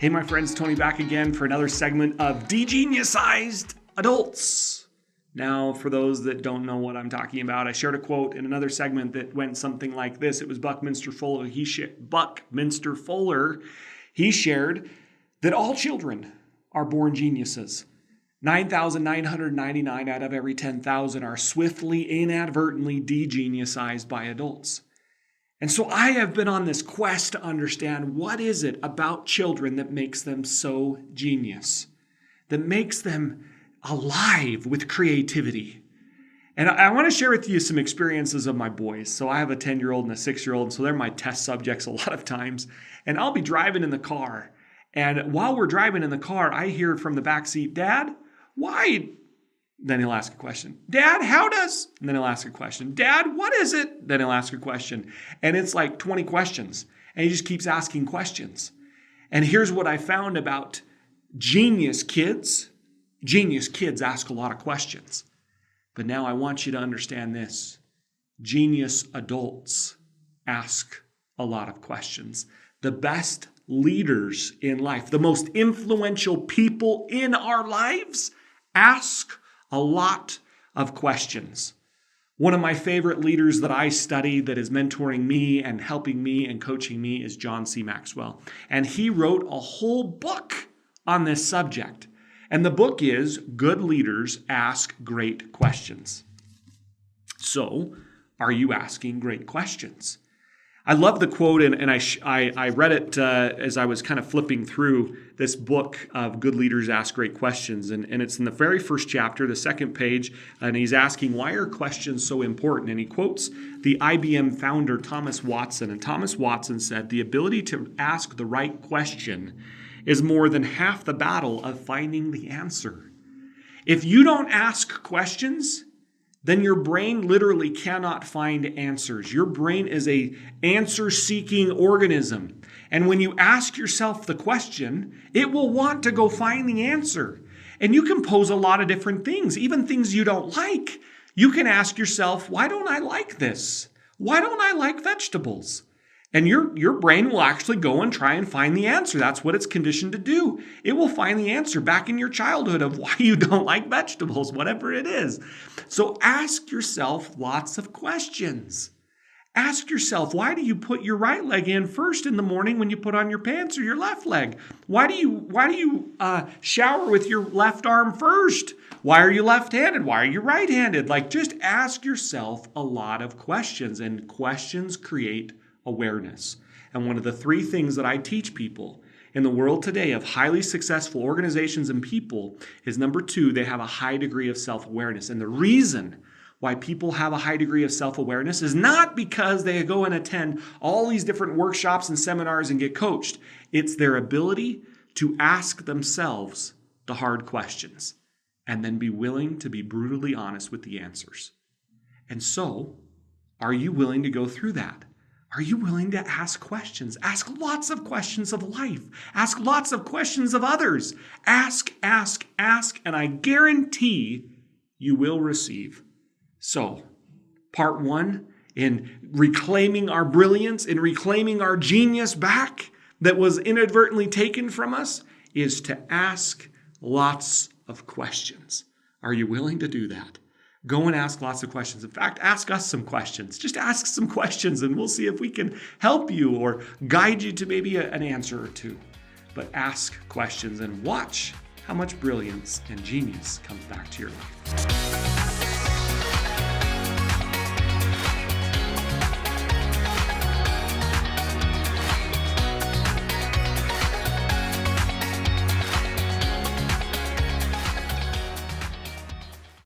Hey, my friends, Tony back again for another segment of Degeniusized Adults. Now, for those that don't know what I'm talking about, I shared a quote in another segment that went something like this. It was Buckminster Fuller. He shared that all children are born geniuses. 9,999 out of every 10,000 are swiftly, inadvertently degeniusized by adults. And so I have been on this quest to understand what is it about children that makes them so genius, that makes them alive with creativity. And I want to share with you some experiences of my boys. So I have a 10-year-old and a 6-year-old, and so they're my test subjects a lot of times. And I'll be driving in the car. And while we're driving in the car, I hear from the back seat, "Dad, why?" Then he'll ask a question. "Dad, how does?" And then he'll ask a question. "Dad, what is it?" Then he'll ask a question. And it's like 20 questions. And he just keeps asking questions. And here's what I found about genius kids. Genius kids ask a lot of questions. But now I want you to understand this. Genius adults ask a lot of questions. The best leaders in life, the most influential people in our lives, ask a lot of questions. One of my favorite leaders that I study that is mentoring me and helping me and coaching me is John C. Maxwell. And he wrote a whole book on this subject. And the book is Good Leaders Ask Great Questions. So, are you asking great questions? I love the quote, and I read it as I was kind of flipping through this book of Good Leaders Ask Great Questions. And it's in the very first chapter, the second page, and he's asking, why are questions so important? And he quotes the IBM founder, Thomas Watson. And Thomas Watson said, "The ability to ask the right question is more than half the battle of finding the answer." If you don't ask questions, then your brain literally cannot find answers. Your brain is an answer-seeking organism. And when you ask yourself the question, it will want to go find the answer. And you can pose a lot of different things, even things you don't like. You can ask yourself, why don't I like this? Why don't I like vegetables? And your brain will actually go and try and find the answer. That's what it's conditioned to do. It will find the answer back in your childhood of why you don't like vegetables, whatever it is. So ask yourself lots of questions. Ask yourself, why do you put your right leg in first in the morning when you put on your pants, or your left leg? Why do you shower with your left arm first? Why are you left-handed? Why are you right-handed? Just ask yourself a lot of questions, and questions create awareness. And one of the 3 things that I teach people in the world today of highly successful organizations and people is, number 2, they have a high degree of self-awareness. And the reason why people have a high degree of self-awareness is not because they go and attend all these different workshops and seminars and get coached. It's their ability to ask themselves the hard questions and then be willing to be brutally honest with the answers. And so, are you willing to go through that? Are you willing to ask questions? Ask lots of questions of life. Ask lots of questions of others. Ask, and I guarantee you will receive. So, part 1, in reclaiming our brilliance, in reclaiming our genius back that was inadvertently taken from us, is to ask lots of questions. Are you willing to do that? Go and ask lots of questions. In fact, ask us some questions. Just ask some questions and we'll see if we can help you or guide you to maybe an answer or 2. But ask questions and watch how much brilliance and genius comes back to your life.